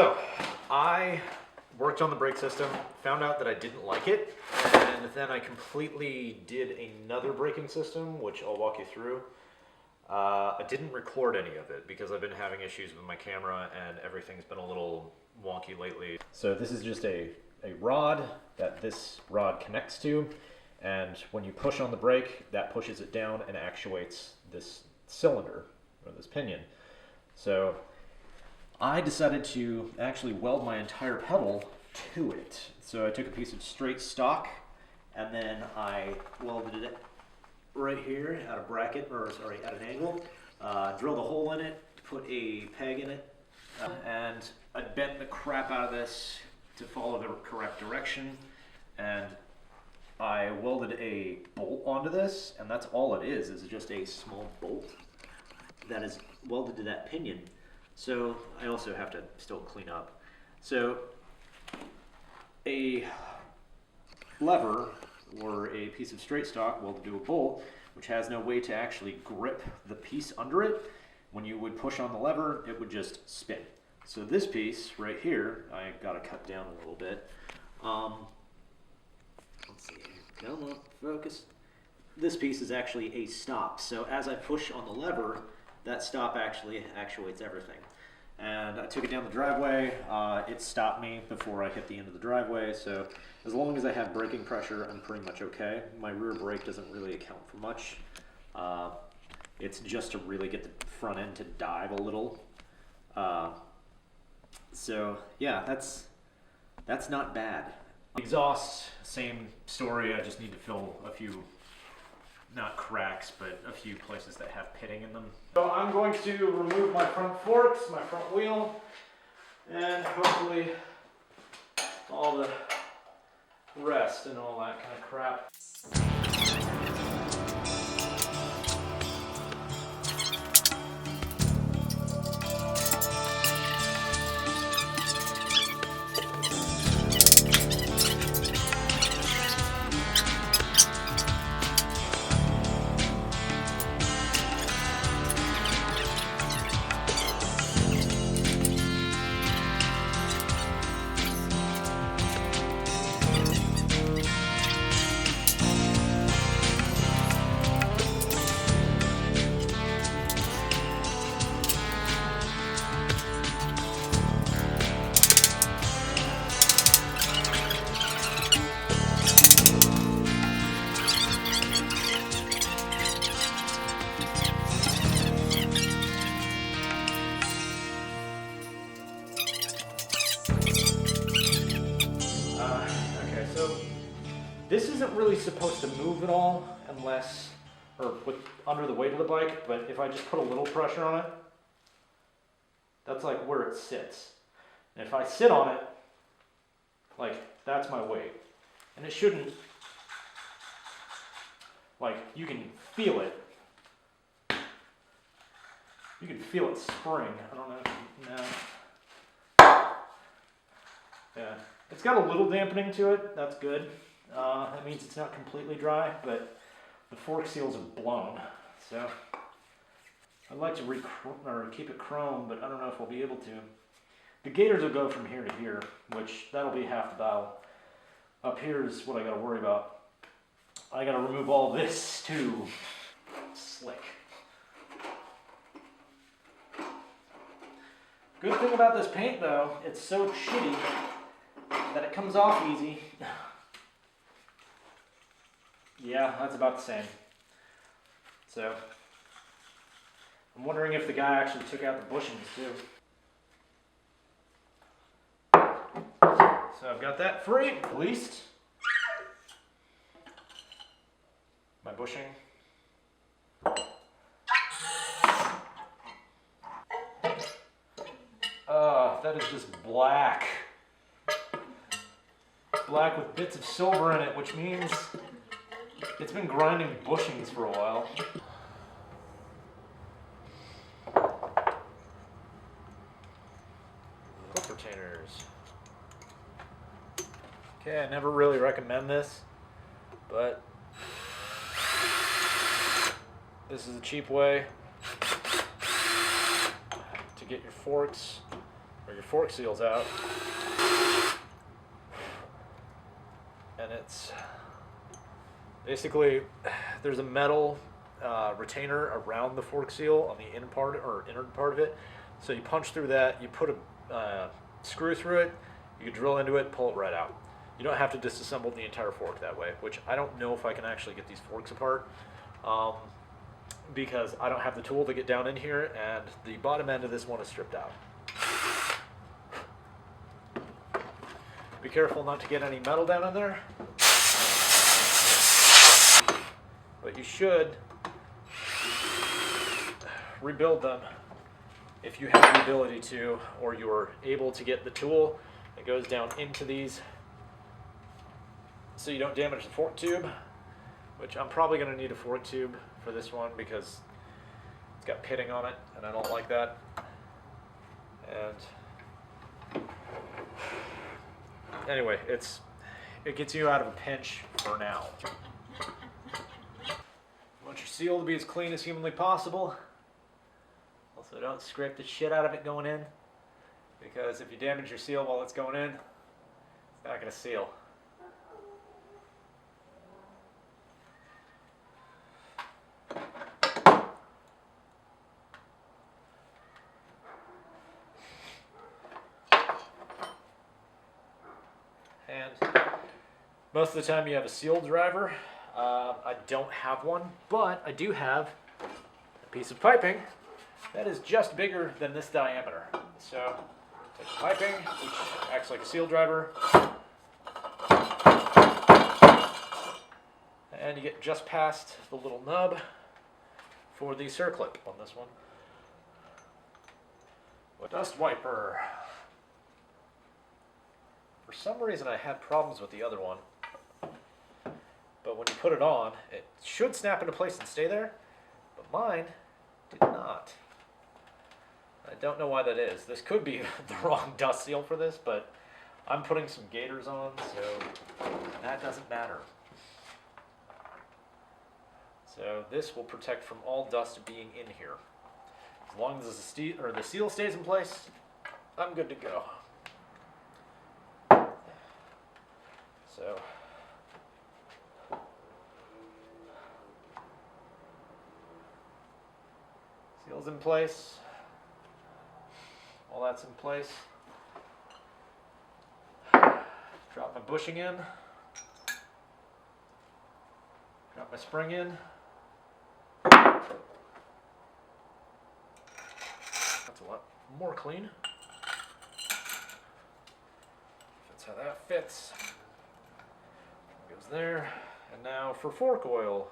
So, I worked on the brake system, found out that I didn't like it, and then I completely did another braking system, which I'll walk you through. I didn't record any of it because I've been having issues with my camera and everything's been a little wonky lately. So this is just a rod that this rod connects to, and when you push on the brake, that pushes it down and actuates this cylinder, or this pinion. So I decided to actually weld my entire pedal to it. So I took a piece of straight stock and then I welded it right here at a bracket, or sorry, at an angle, drilled a hole in it, put a peg in it, and I bent the crap out of this to follow the correct direction, and I welded a bolt onto this, and that's all it is just a small bolt that is welded to that pinion. So I also have to still clean up. So a lever or a piece of straight stock welded to a bolt, which has no way to actually grip the piece under it. When you would push on the lever, it would just spin. So this piece right here, I got to cut down a little bit. Let's see, come on, focus. This piece is actually a stop. So as I push on the lever, that stop actually actuates everything. And I took it down the driveway. It stopped me before I hit the end of the driveway. So as long as I have braking pressure, I'm pretty much okay. My rear brake doesn't really account for much. It's just to really get the front end to dive a little. So yeah, that's not bad. Exhaust, same story. I just need to fill a few, not cracks, but a few places that have pitting in them. So I'm going to remove my front forks, my front wheel, and hopefully all the rest and all that kind of crap. This isn't really supposed to move at all unless, or under the weight of the bike, but if I just put a little pressure on it, that's like where it sits. And if I sit on it, like that's my weight. And it shouldn't, like you can feel it. You can feel it spring. I don't know if you know. Yeah, it's got a little dampening to it, that's good. That means it's not completely dry, but the fork seals are blown. So I'd like to keep it chrome, but I don't know if we'll be able to. The gators will go from here to here, which that'll be half the battle. Up here is what I got to worry about. I got to remove all this too. Slick. Good thing about this paint though, it's so shitty that it comes off easy. Yeah, that's about the same. So, I'm wondering if the guy actually took out the bushings too. So I've got that free, at least. My bushing. That is just black. Black with bits of silver in it, which means it's been grinding bushings for a while. Clip retainers. Okay, I never really recommend this, but this is a cheap way to get your forks or your fork seal's out. And it's basically, there's a metal retainer around the fork seal on the innard part of it. So you punch through that, you put a screw through it, you can drill into it, pull it right out. You don't have to disassemble the entire fork that way, which I don't know if I can actually get these forks apart because I don't have the tool to get down in here, and the bottom end of this one is stripped out. Be careful not to get any metal down in there. But you should rebuild them if you have the ability to, or you're able to get the tool that goes down into these so you don't damage the fork tube, which I'm probably going to need a fork tube for this one because it's got pitting on it and I don't like that. And anyway, it gets you out of a pinch for now. You want your seal to be as clean as humanly possible. Also, don't scrape the shit out of it going in, because if you damage your seal while it's going in, it's not going to seal. And most of the time you have a seal driver. I don't have one, but I do have a piece of piping that is just bigger than this diameter. So take the piping, which acts like a seal driver, and you get just past the little nub for the circlip on this one. A dust wiper. For some reason I had problems with the other one, but when you put it on, it should snap into place and stay there, but mine did not. I don't know why that is. This could be the wrong dust seal for this, but I'm putting some gaiters on, so that doesn't matter. So this will protect from all dust being in here. As long as the seal stays in place, I'm good to go. So seal's in place. All that's in place. Drop my bushing in. Drop my spring in. That's a lot more clean. That's how that fits. Goes there. And now for fork oil.